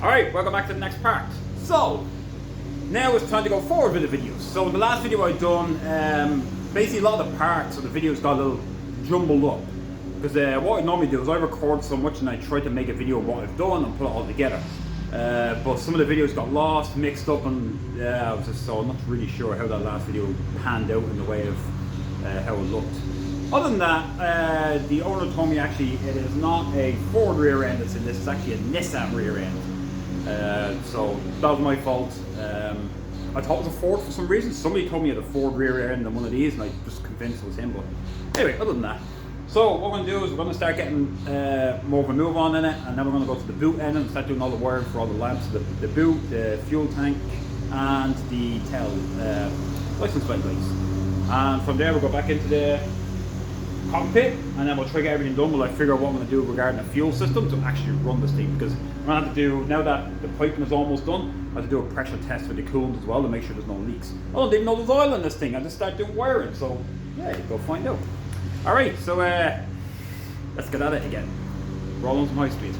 Alright, welcome back to the next part. So, now it's time to go forward with the videos. So in the last video I'd done, basically a lot of the parts of the videos got a little jumbled up. Because what I normally do is I record so much and I try to make a video of what I've done and put it all together. But some of the videos got lost, mixed up, and I was just so I'm not really sure how that last video panned out in the way of how it looked. Other than that, the owner told me actually it is not a Ford rear end that's in this, it's actually a Nissan rear end. So that was my fault. I thought it was a Ford for some reason. Somebody told me it had a Ford rear end on one of these and I just convinced it was him. But anyway, other than that. So what we're going to do is we're going to start getting more of a move on in it, and then we're going to go to the boot end and start doing all the wiring for all the lamps, the boot, the fuel tank, and the tail license plate lights. And from there we'll go back into the cockpit, and then we'll try to get everything done. We'll figure out what I'm going to do regarding the fuel system to actually run this thing, because I'm going to have to do, now that the piping is almost done, I have to do a pressure test for the coolant as well to make sure there's no leaks. I don't even know there's oil in this thing. I just start doing wiring, so yeah, go find out. Alright, so let's get at it again. Roll on some high speed.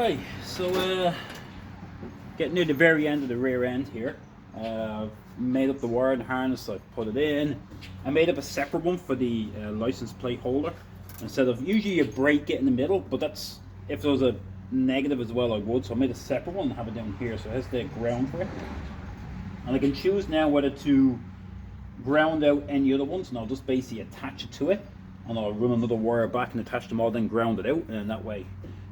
Alright, so getting near the very end of the rear end here. Made up the wiring harness, I put it in. I made up a separate one for the license plate holder. Instead of, usually you break it in the middle, but that's, if there was a negative as well I would, so I made a separate one and have it down here, so it has the ground for it. And I can choose now whether to ground out any other ones, and I'll just basically attach it to it, and I'll run another wire back and attach them all, then ground it out, and that way.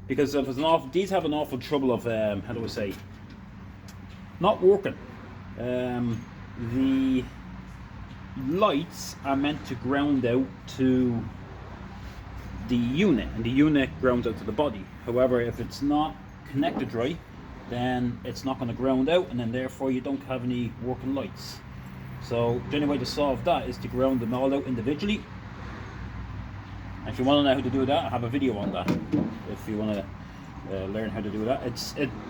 Because if it's these have an awful trouble of, how do I say, not working. The lights are meant to ground out to the unit, and the unit grounds out to the body. However, if it's not connected right, then it's not going to ground out, and then therefore you don't have any working lights. So the only way to solve that is to ground them all out individually. And if you want to know how to do that, I have a video on that. If you want to learn how to do that,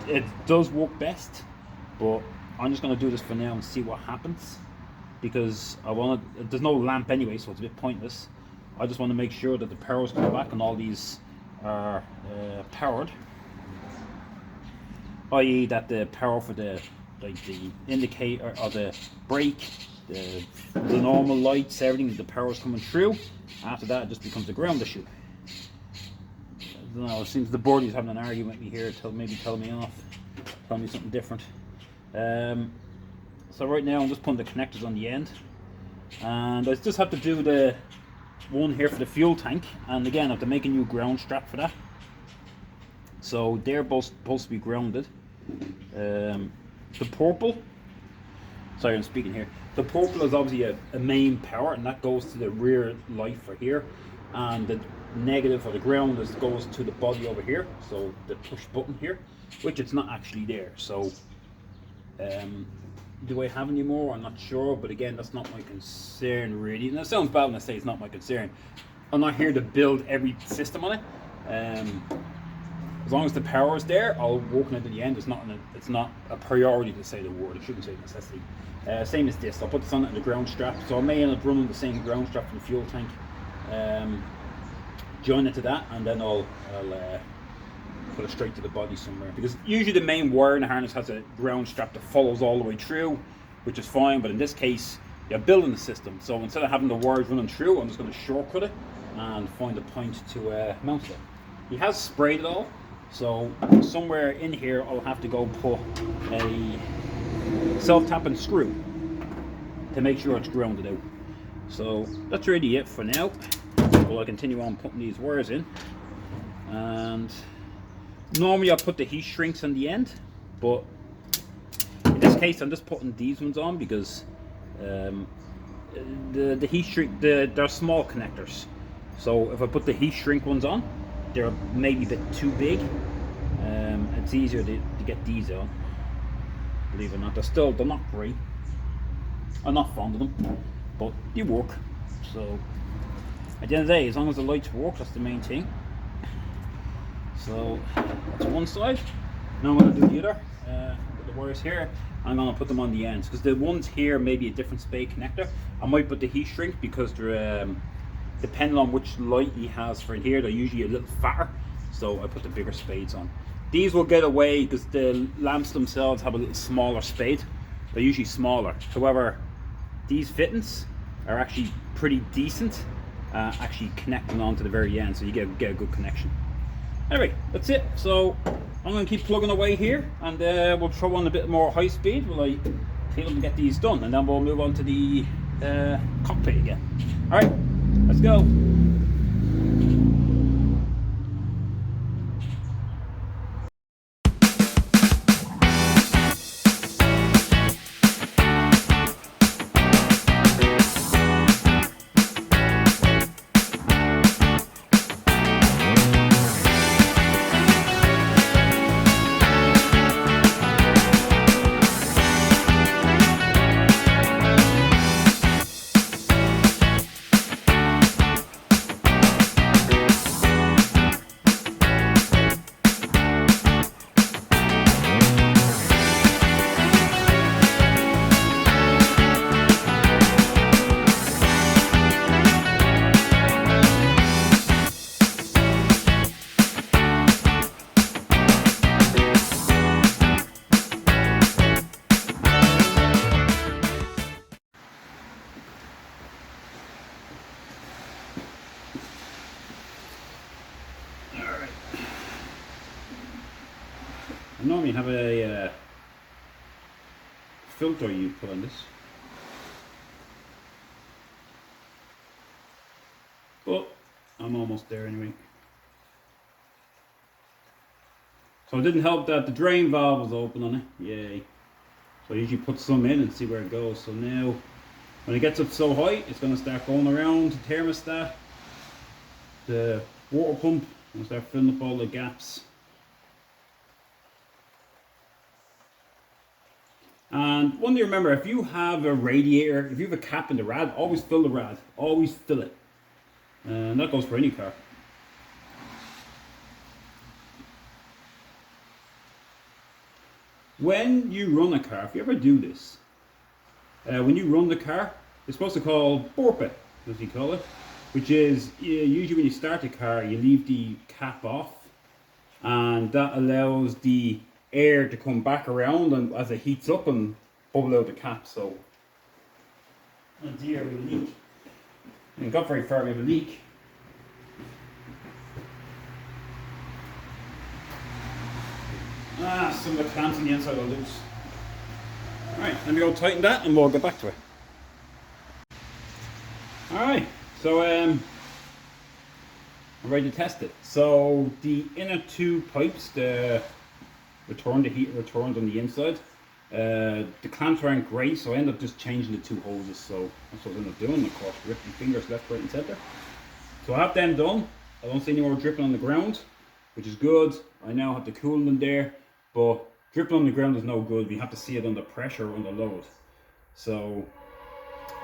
it does work best, but I'm just going to do this for now and see what happens, because there's no lamp anyway, so it's a bit pointless. I just want to make sure that the power's coming back and all these are powered, i.e. that the power for the indicator or the brake, the normal lights, everything, the power is coming through. After that, it just becomes a ground issue. I don't know, it seems the boardie's having an argument with me here, maybe telling me off, telling me something different. So right now I'm just putting the connectors on the end, and I just have to do the one here for the fuel tank, and again I have to make a new ground strap for that. So they're both supposed to be grounded. The purple, sorry I'm speaking here, the purple is obviously a main power, and that goes to the rear light for here, and the negative or the ground goes to the body over here, so the push button here, which it's not actually there. So do I have any more? I'm not sure, but again, that's not my concern really. And it sounds bad when I say it's not my concern. I'm not here to build every system on it. As long as the power is there, I'll work on it to the end. It's not a priority to say the word. I shouldn't say necessity. Same as this. I'll put this on the ground strap. So I may end up running the same ground strap for the fuel tank. Join it to that, and then I'll put it straight to the body somewhere, because usually the main wire in the harness has a ground strap that follows all the way through, which is fine, but in this case you're building the system, so instead of having the wires running through, I'm just going to shortcut it and find a point to mount it. He has sprayed it all, so somewhere in here I'll have to go put a self-tapping screw to make sure it's grounded out. So that's really it for now. Well, I'll continue on putting these wires in, and normally I put the heat shrinks on the end, but in this case I'm just putting these ones on because the heat shrink, they're small connectors. So if I put the heat shrink ones on, they're maybe a bit too big. It's easier to get these on. Believe it or not, they're not great. I'm not fond of them, but they work. So at the end of the day, as long as the lights work, that's the main thing. So that's one side. Now I'm going to do the other. Put the wires here. I'm going to put them on the ends, because the ones here may be a different spade connector. I might put the heat shrink because they're depending on which light he has for in here, they're usually a little fatter. So I put the bigger spades on. These will get away because the lamps themselves have a little smaller spade. They're usually smaller. However, these fittings are actually pretty decent, actually connecting on to the very end, so you get a good connection. Anyway, that's it. So I'm going to keep plugging away here, and we'll throw on a bit more high speed while I take them to get these done, and then we'll move on to the cockpit again. Alright, let's go. I normally have a filter you put on this, but I'm almost there anyway. So it didn't help that the drain valve was open on it. Yay. So I usually put some in and see where it goes. So now when it gets up so high, it's going to start going around the thermostat, the water pump, and start filling up all the gaps. And one thing to remember, if you have a radiator, if you have a cap in the rad, always fill the rad. Always fill it. And that goes for any car. When you run a car, if you ever do this, when you run the car, it's supposed to call burp it, as you call it, which is usually when you start the car, you leave the cap off, and that allows the air to come back around and as it heats up and bubble out the cap. So, oh dear, we have a leak. I didn't got very far, we have a leak. Some of the clamps on the inside are loose. Alright, let me go tighten that and we'll get back to it. Alright, so I'm ready to test it. So the inner two pipes, the heat returned on the inside. The clamps aren't great, so I ended up just changing the two hoses. So that's what I ended up doing. Of course, ripping fingers left, right, and center. So I have them done. I don't see any more dripping on the ground, which is good. I now have the coolant in there, but dripping on the ground is no good. We have to see it under pressure, under load. So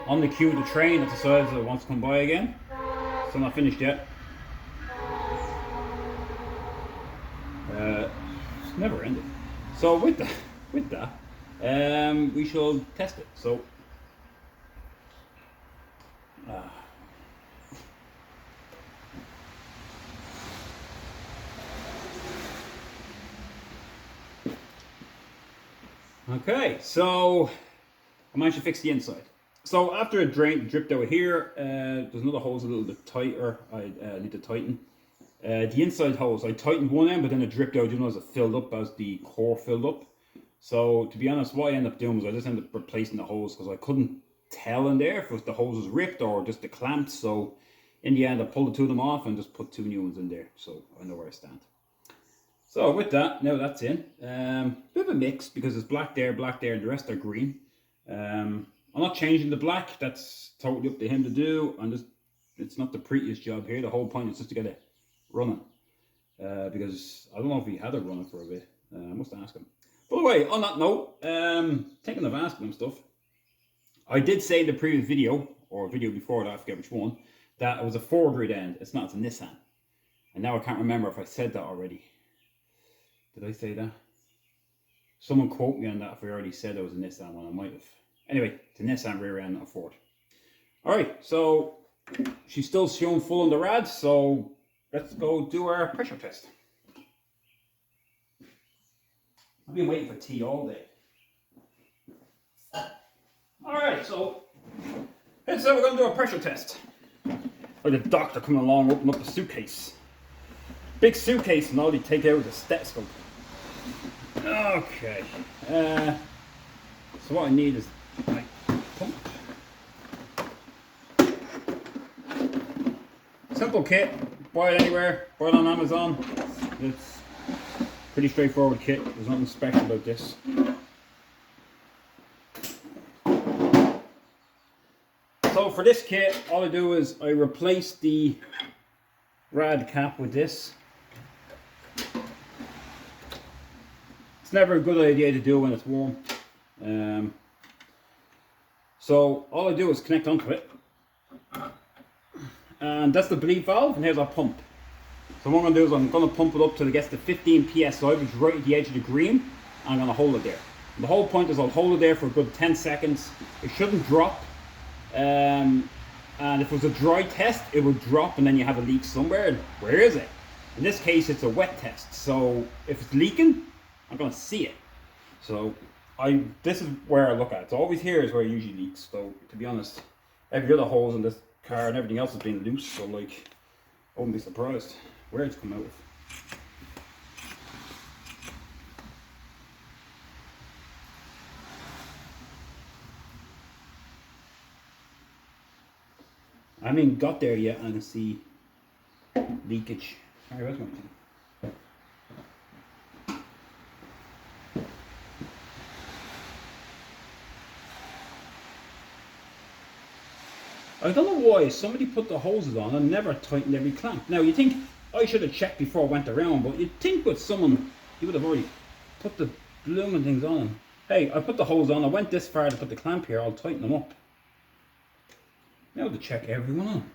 on the queue of the train, it decides it wants to come by again. Still not finished yet. It's never ended. So with that, we shall test it. So okay, so I managed to fix the inside. So after it dripped out here, there's another hose a little bit tighter. I need to tighten. The inside hose, I tightened one end, but then it dripped out, as it filled up, as the core filled up. So to be honest, what I ended up doing was I just ended up replacing the hose because I couldn't tell in there if the hose was ripped or just the clamps. So in the end, I pulled the two of them off and just put two new ones in there. So I know where I stand. So with that, now that's in. Bit of a mix because it's black there, and the rest are green. I'm not changing the black. That's totally up to him to do. It's not the prettiest job here. The whole point is just to get it running. Because I don't know if he had it running for a bit. I must ask him. By the way, on that note, thinking of asking him stuff, I did say in the previous video, or video before that, I forget which one, that it was a Ford rear end. It's not, it's a Nissan. And now I can't remember if I said that already. Did I say that? Someone quote me on that if I already said it was a Nissan one. I might have. Anyway, it's a Nissan rear end, not a Ford. Alright, so she's still showing full on the rad, so let's go do our pressure test. I've been waiting for tea all day. Alright, so let's say we're going to do a pressure test. Like the doctor coming along, open up the suitcase. Big suitcase, and all you take out is a stethoscope. Okay. So what I need is my pump. Simple kit. Buy it anywhere. Buy it on Amazon. It's pretty straightforward kit. There's nothing special about this. So for this kit, all I do is I replace the rad cap with this. It's never a good idea to do when it's warm. So all I do is connect onto it. And that's the bleed valve, and here's our pump. So what I'm going to do is I'm going to pump it up till it gets to 15 psi, which is right at the edge of the green. And I'm going to hold it there. And the whole point is I'll hold it there for a good 10 seconds. It shouldn't drop. And if it was a dry test, it would drop and then you have a leak somewhere. Where is it? In this case, it's a wet test. So if it's leaking, I'm going to see it. So this is where I look at it. So always here is where it usually leaks. So to be honest, every other hose in this car and everything else has been loose. So like, I wouldn't be surprised where it's come out of. I haven't even got there yet and I can see leakage. Alright, where's my thing? I don't know why somebody put the hoses on and never tightened every clamp. Now you think I should have checked before I went around, but you'd think with someone you would have already put the blooming things on. Hey, I put the hose on, I went this far to put the clamp here, I'll tighten them up. Now to check everyone on.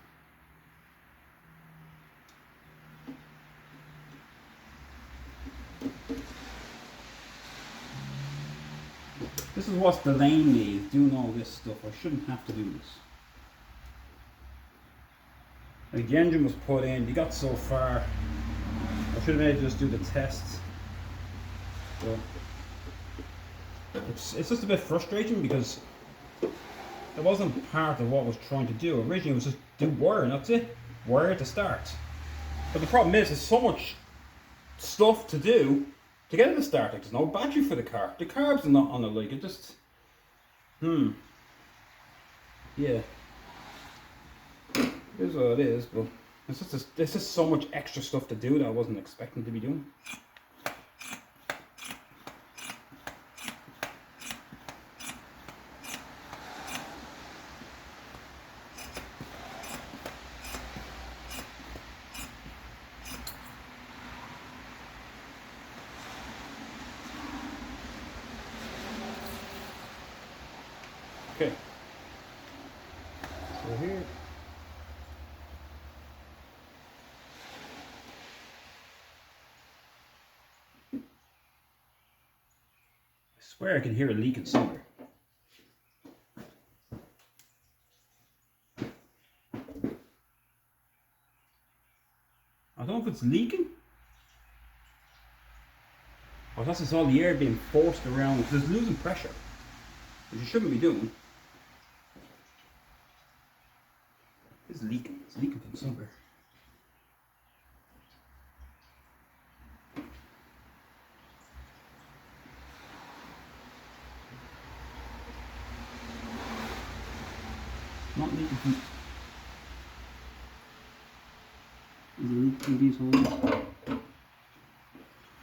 This is what's delaying me, is doing all this stuff. I shouldn't have to do this. Like the engine was put in, you got so far. I should have made just do the tests. So it's just a bit frustrating because it wasn't part of what I was trying to do. Originally it was just do wire and that's it. Wire to start. But the problem is there's so much stuff to do to get it to start. Like, there's no battery for the car. The carbs are not on it, like it just yeah. It is what it is, but there's just so much extra stuff to do that I wasn't expecting to be doing. Okay. So here. I swear I can hear it leaking somewhere. I don't know if it's leaking or that's just all the air being forced around because it's losing pressure, which you shouldn't be doing. It's leaking. It's leaking from somewhere. Not leaking from. Is it leaking from these holes? I'm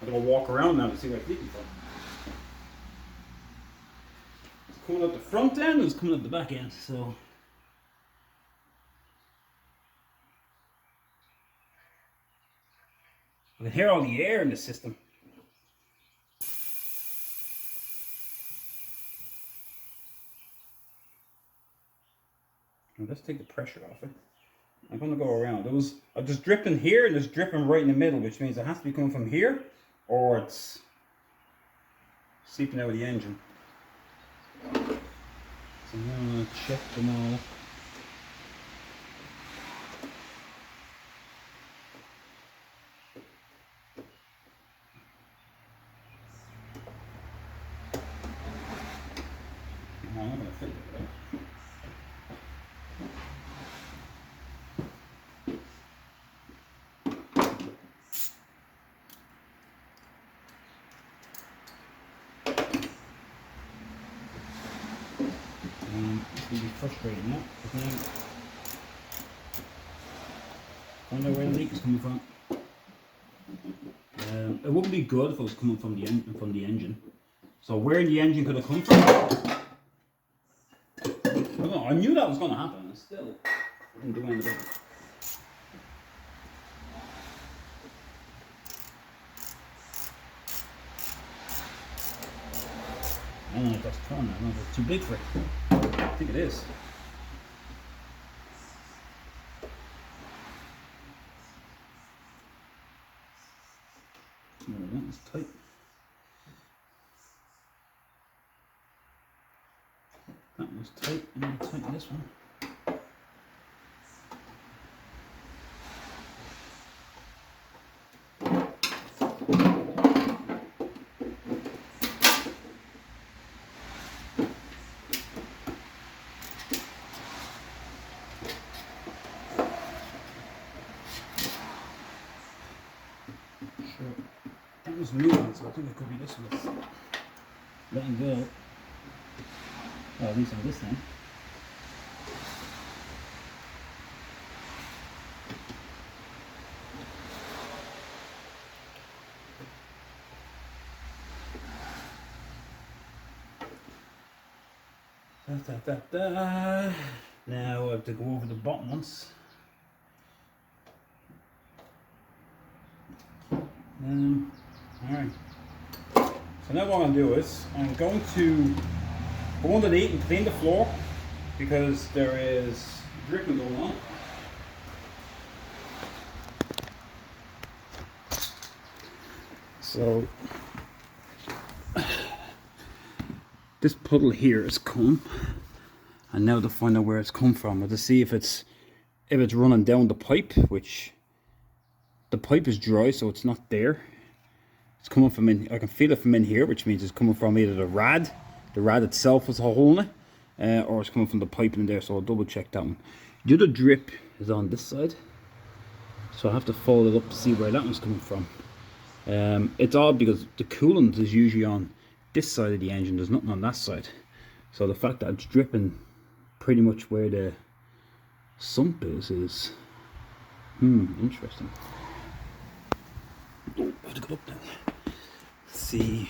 gonna walk around now to see where it's leaking from. It's coming out the front end and it's coming out the back end, so. I can hear all the air in the system. Now let's take the pressure off it. I'm going to go around. There's dripping here and there's dripping right in the middle, which means it has to be coming from here or it's seeping out of the engine. So I'm going to check them all. I'm not going to fit it right. It's really frustrating that, because I don't know where the leak is coming from. It wouldn't be good if it was coming from the engine. So where the engine could have come from? I don't know. I knew that was going to happen, and still didn't do anything about it. I don't know if that's torn. I don't know if it's too big for it. I think it is. No, that was tight. That was tight. I'm going to tighten this one. That was moving, so I think it could be this one. Letting go. Well, at least on this thing. Now I have to go over the bottom ones. Alright. So now what I'm going to do is I'm going to go underneath and clean the floor because there is dripping going on. So this puddle here has come, and now to find out where it's come from, or to see if it's running down the pipe, which the pipe is dry, so it's not there. It's coming from in. I can feel it from in here, which means it's coming from either the rad itself is a hole in it, or it's coming from the pipe in there. So I'll double check that one. The other drip is on this side, so I have to fold it up to see where that one's coming from. It's odd because the coolant is usually on this side of the engine. There's nothing on that side, so the fact that it's dripping pretty much where the sump is interesting. Oh, I have to go up now. Let's see,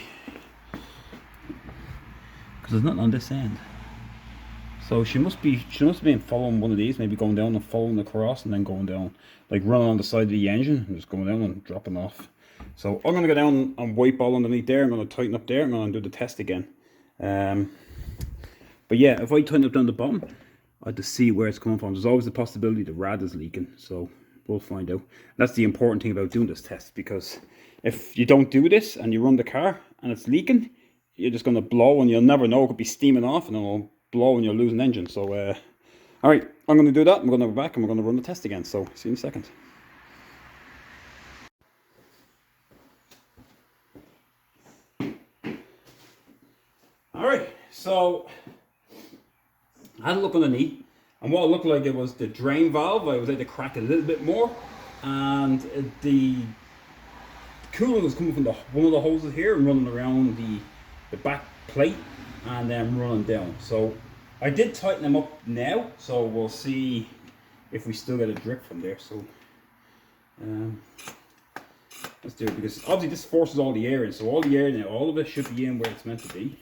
because there's nothing on this end. So she must be following one of these, maybe going down and following across and then going down, like running on the side of the engine and just going down and dropping off. So I'm going to go down and wipe all underneath there. I'm going to tighten up there. I'm going to do the test again. But yeah, if I tighten up down the bottom, I have to see where it's coming from. There's always the possibility the rad is leaking, so we'll find out. That's the important thing about doing this test, because if you don't do this and you run the car and it's leaking, you're just going to blow and you'll never know. It could be steaming off and it'll blow and you'll lose an engine. So alright, I'm going to do that. I'm going to go back and we're going to run the test again. So see you in a second. Alright, so I had a look underneath, and what it looked like, it was the drain valve. I was able to crack it a little bit more, and the coolant was coming from one of the hoses here and running around the back plate and then running down. So I did tighten them up now, so we'll see if we still get a drip from there. So let's do it, because obviously this forces all the air in, so all the air now, all of it should be in where it's meant to be.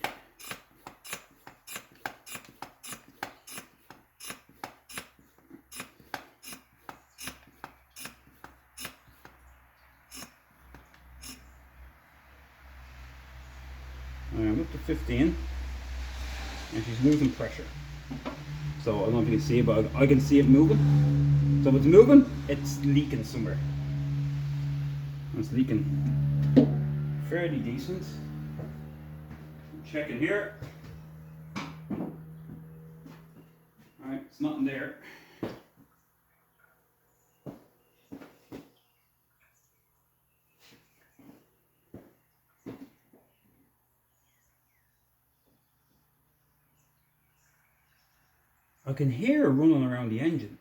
I'm up to 15 and she's losing pressure. So I don't know if you can see it, but I can see it moving. So if it's moving, it's leaking somewhere. It's leaking fairly decent. Checking here. Alright, it's nothing there. I can hear her running around the engine.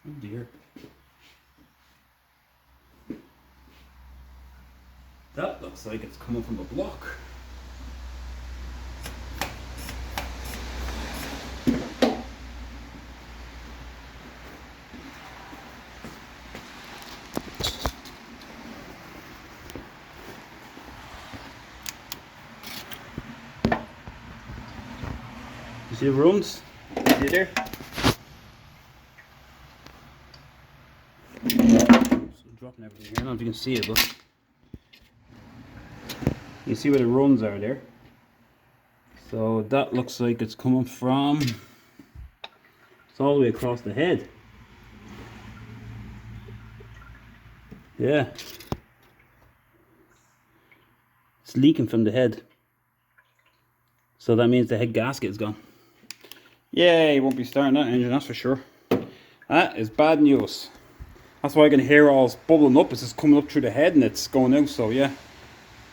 Oh dear. That looks like it's coming from the block. You see the runs? See there? Dropping everything here. I don't know if you can see it, but you see where the runs are there. So that looks like it's coming from, it's all the way across the head. Yeah. It's leaking from the head. So that means the head gasket is gone. Yeah, you won't be starting that engine, that's for sure. That is bad news. That's why I can hear all bubbling up. It's just coming up through the head and it's going out. So yeah,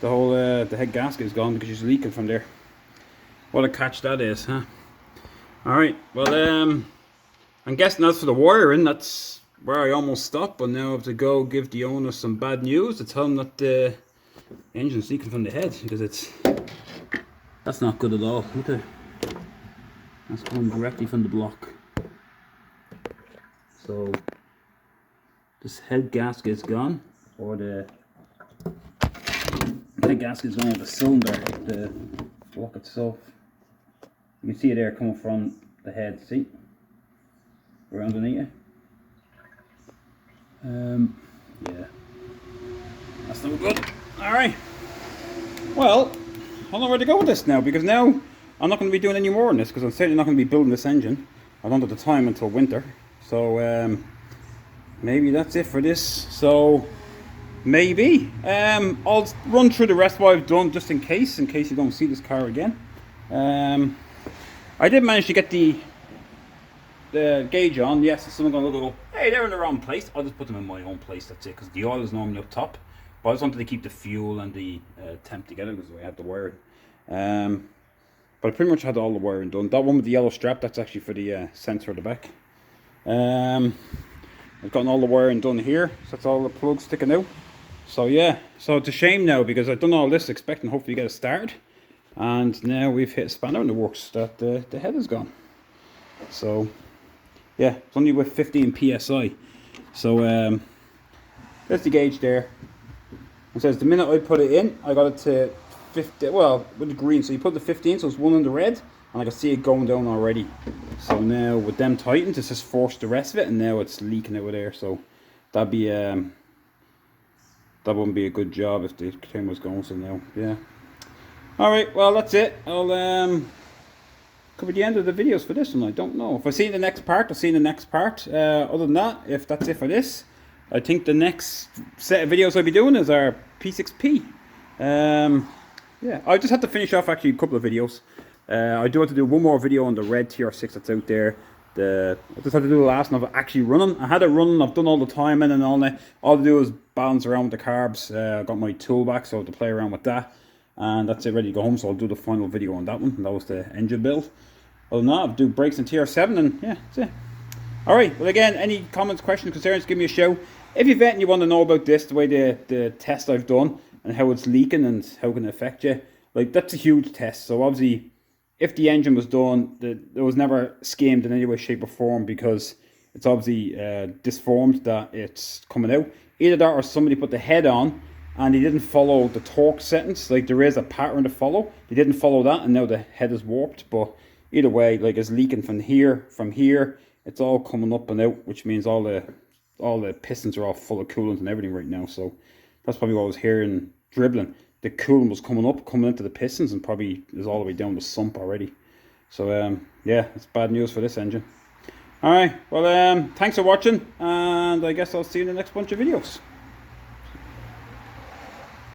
the whole the head gasket is gone because it's leaking from there. What a catch that is, huh? All right. Well, I'm guessing that's for the wiring. That's where I almost stopped. But now I have to go give the owner some bad news to tell him that the engine's leaking from the head, because that's not good at all. Look at, that's coming directly from the block. So this head gasket is gone, or the head gasket is going on the cylinder, the block itself. You can see it there coming from the head, see? Right underneath it. Yeah. That's no good. Alright. Well, I don't know where to go with this now, because now I'm not going to be doing any more on this, because I'm certainly not going to be building this engine. I don't have the time until winter. So, maybe that's it for this. So, maybe. I'll run through the rest of what I've done, just in case you don't see this car again. I did manage to get the gauge on. Yes, it's someone going to go, hey, they're in the wrong place. I'll just put them in my own place, that's it, because the oil is normally up top. But I just wanted to keep the fuel and the temp together, because I had the wiring. But I pretty much had all the wiring done. That one with the yellow strap, that's actually for the sensor at the back. I've gotten all the wiring done here, so that's all the plugs sticking out. So yeah, so it's a shame now, because I've done all this expecting hopefully get it started. And now we've hit a spanner in the works that the head is gone. So yeah, it's only with 15 psi. So there's the gauge there. It says the minute I put it in, I got it to 50, well, with the green. So you put the 15, so it's one in the red, and I can see it going down already. So now with them tightened, it's just forced the rest of it, and now it's leaking out of there. So that'd be that wouldn't be a good job if the camera was going. So now, yeah. All right, well that's it. I'll could be the end of the videos for this one. I don't know if I see the next part. I'll see the next part. Other than that, if that's it for this, I think the next set of videos I'll be doing is our P6P. Yeah, I just had to finish off actually a couple of videos. I do have to do one more video on the red Tr6 that's out there. I just had to do the last one of it actually running. I had it running, I've done all the timing and all that. All I do is balance around with the carbs. I got my tool back, so I have to play around with that. And that's it, ready to go home, so I'll do the final video on that one. And that was the engine build. Other than that, I'll do brakes in Tr7, and yeah, that's it. Alright, well again, any comments, questions, concerns, give me a shout. If you've and you want to know about this, the way the test I've done, and how it's leaking and how it can affect you, like that's a huge test. So obviously, if the engine was done, it was never skimmed in any way, shape or form, because it's obviously disformed that it's coming out. Either that or somebody put the head on and they didn't follow the torque settings. Like there is a pattern to follow. They didn't follow that, and now the head is warped. But either way, like it's leaking from here, it's all coming up and out, which means all the pistons are all full of coolant and everything right now. So that's probably what I was hearing dribbling. The coolant was coming into the pistons, and probably is all the way down the sump already. So yeah, it's bad news for this engine. Alright, well thanks for watching, and I guess I'll see you in the next bunch of videos.